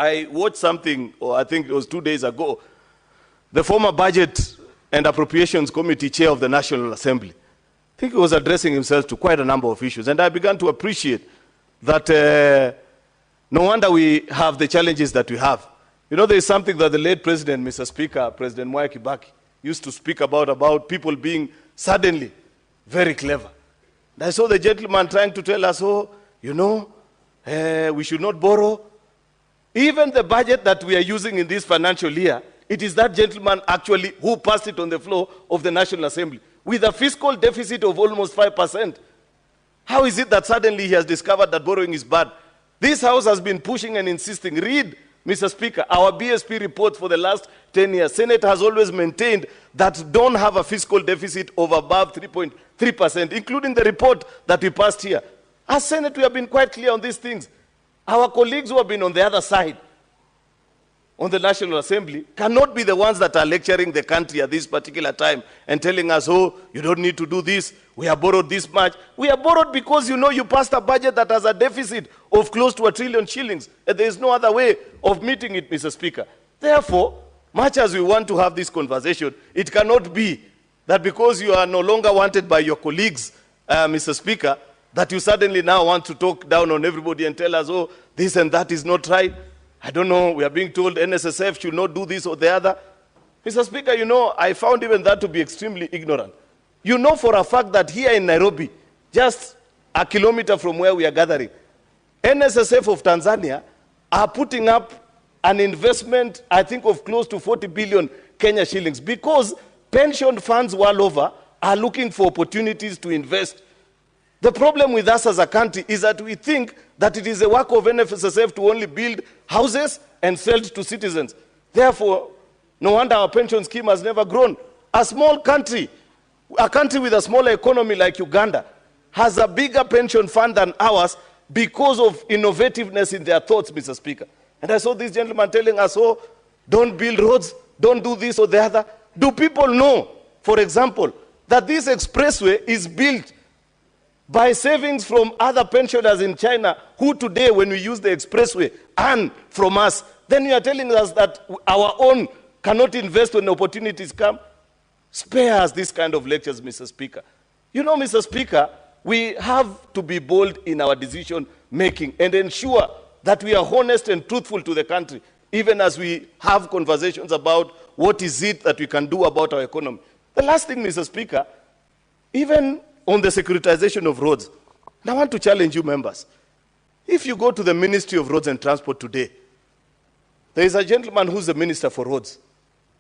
I watched something, or I think it was 2 days ago, the former Budget and Appropriations Committee Chair of the National Assembly. I think he was addressing himself to quite a number of issues, and I began to appreciate that no wonder we have the challenges that we have. You know, there is something that the late President, Mr. Speaker, President Mwai Kibaki, used to speak about people being suddenly very clever. And I saw the gentleman trying to tell us, oh, you know, we should not borrow. Even the budget that we are using in this financial year, it is that gentleman actually who passed it on the floor of the National Assembly with a fiscal deficit of almost 5%. How is it that suddenly he has discovered that borrowing is bad? This House has been pushing and insisting. Read, Mr. Speaker, our BSP reports for the last 10 years. Senate has always maintained that don't have a fiscal deficit of above 3.3%, including the report that we passed here. As Senate, we have been quite clear on these things. Our colleagues who have been on the other side, on the National Assembly, cannot be the ones that are lecturing the country at this particular time and telling us, oh, you don't need to do this, we have borrowed this much. We have borrowed because, you know, you passed a budget that has a deficit of close to 1 trillion shillings. And there is no other way of meeting it, Mr. Speaker. Therefore, much as we want to have this conversation, it cannot be that because you are no longer wanted by your colleagues, Mr. Speaker, that you suddenly now want to talk down on everybody and tell us, oh, this and that is not right. I don't know, we are being told NSSF should not do this or the other. Mr. Speaker, you know, I found even that to be extremely ignorant. You know for a fact that here in Nairobi, just a kilometer from where we are gathering, NSSF of Tanzania are putting up an investment, I think, of close to 40 billion Kenya shillings because pension funds all over are looking for opportunities to invest. The problem with us as a country is that we think that it is the work of NSSF to only build houses and sell to citizens. Therefore, no wonder our pension scheme has never grown. A small country, a country with a smaller economy like Uganda, has a bigger pension fund than ours because of innovativeness in their thoughts, Mr. Speaker. And I saw this gentleman telling us, oh, don't build roads, don't do this or the other. Do people know, for example, that this expressway is built by savings from other pensioners in China who today, when we use the expressway, earn from us? Then you are telling us that our own cannot invest when opportunities come? Spare us this kind of lectures, Mr. Speaker. You know, Mr. Speaker, we have to be bold in our decision making and ensure that we are honest and truthful to the country, even as we have conversations about what is it that we can do about our economy. The last thing, Mr. Speaker, even on the securitization of roads, and I want to challenge you members. If you go to the Ministry of Roads and Transport today, there is a gentleman who's the Minister for Roads,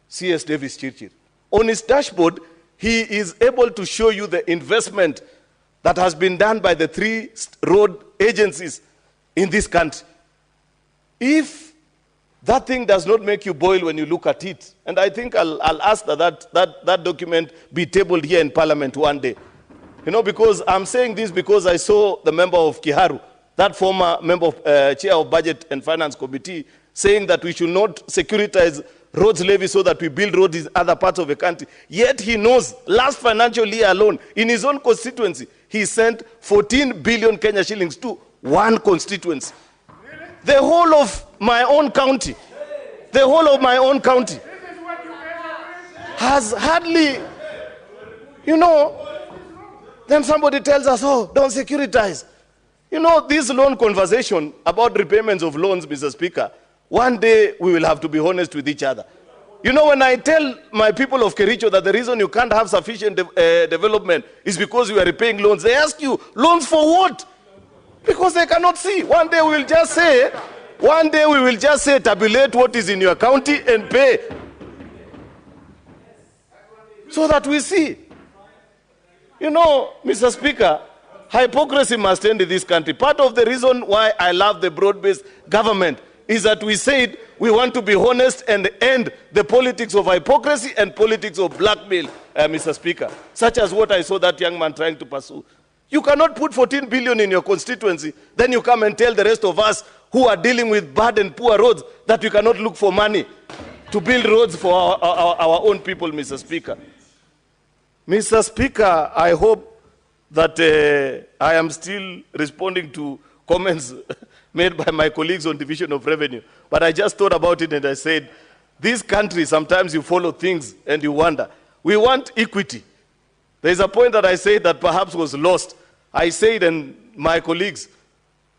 C.S. Davis Chirchir. On his dashboard, he is able to show you the investment that has been done by the 3 road agencies in this country. If that thing does not make you boil when you look at it, and I think I'll ask that document be tabled here in Parliament one day. You know, because I'm saying this because I saw the member of Kiharu, that former member of, chair of Budget and Finance Committee, saying that we should not securitize roads levy so that we build roads in other parts of the country. Yet he knows, last financial year alone, in his own constituency, he sent 14 billion Kenya shillings to one constituency. The whole of my own county, has hardly, you know, then somebody tells us, oh, don't securitize. You know, this loan conversation about repayments of loans, Mr. Speaker, one day we will have to be honest with each other. You know, when I tell my people of Kericho that the reason you can't have sufficient development is because you are repaying loans, they ask you, loans for what? Because they cannot see. One day we will just say, tabulate what is in your county and pay. So that we see. You know, Mr. Speaker, hypocrisy must end in this country. Part of the reason why I love the broad-based government is that we said we want to be honest and end the politics of hypocrisy and politics of blackmail, Mr. Speaker, such as what I saw that young man trying to pursue. You cannot put 14 billion in your constituency, then you come and tell the rest of us who are dealing with bad and poor roads that we cannot look for money to build roads for our own people, Mr. Speaker. Mr. Speaker, I hope that I am still responding to comments made by my colleagues on division of revenue. But I just thought about it and I said, this country, sometimes you follow things and you wonder. We want equity. There's a point that I said that perhaps was lost. I said, and my colleagues,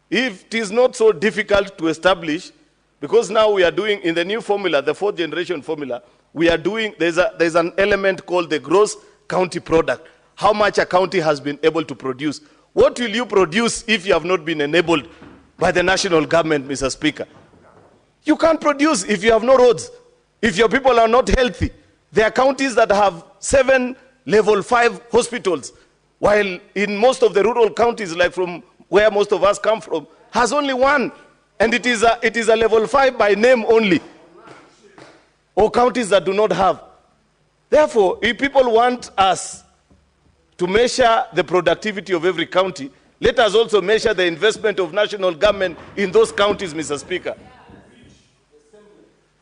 if it is not so difficult to establish, because now we are doing, in the new formula, the fourth generation formula, we are doing, there's an element called the gross county product. How much a county has been able to produce. What will you produce if you have not been enabled by the national government, Mr. Speaker? You can't produce if you have no roads, if your people are not healthy. There are counties that have 7 level 5 hospitals, while in most of the rural counties, like from where most of us come from, has only 1. And it is a level 5 by name only. Or counties that do not have. Therefore, if people want us to measure the productivity of every county, let us also measure the investment of national government in those counties, Mr. Speaker.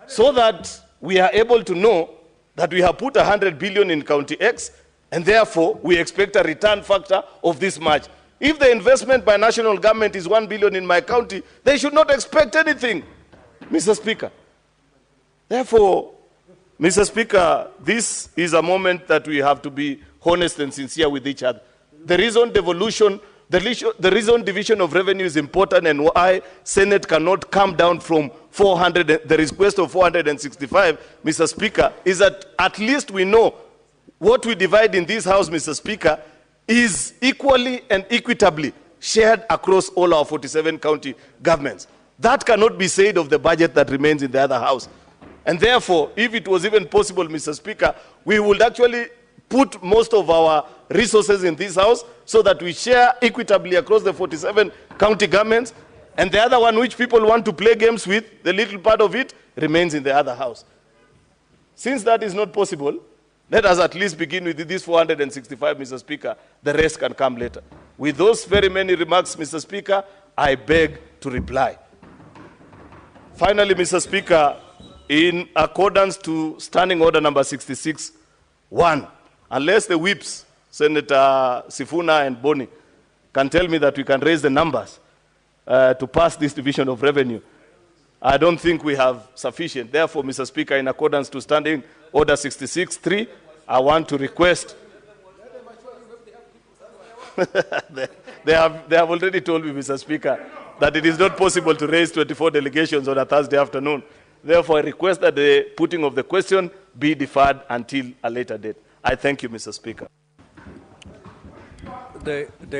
So that we are able to know that we have put 100 billion in county X, and therefore we expect a return factor of this much. If the investment by national government is 1 billion in my county, they should not expect anything, Mr. Speaker. Therefore, Mr. Speaker, this is a moment that we have to be honest and sincere with each other. The reason devolution, the reason division of revenue is important and why Senate cannot come down from 400, the request of 465, Mr. Speaker, is that at least we know what we divide in this House, Mr. Speaker, is equally and equitably shared across all our 47 county governments. That cannot be said of the budget that remains in the other House. And therefore, if it was even possible, Mr. Speaker, we would actually put most of our resources in this House so that we share equitably across the 47 county governments, and the other one which people want to play games with, the little part of it, remains in the other House. Since that is not possible, let us at least begin with this 465, Mr. Speaker. The rest can come later. With those very many remarks, Mr. Speaker, I beg to reply. Finally, Mr. Speaker, in accordance to Standing Order number 66(1), unless the whips, Senator Sifuna and Boni, can tell me that we can raise the numbers to pass this division of revenue, I don't think we have sufficient. Therefore, Mr. Speaker, in accordance to Standing Order 66(3), I want to request. they have already told me, Mr. Speaker, that it is not possible to raise 24 delegations on a Thursday afternoon. Therefore, I request that the putting of the question be deferred until a later date. I thank you, Mr. Speaker.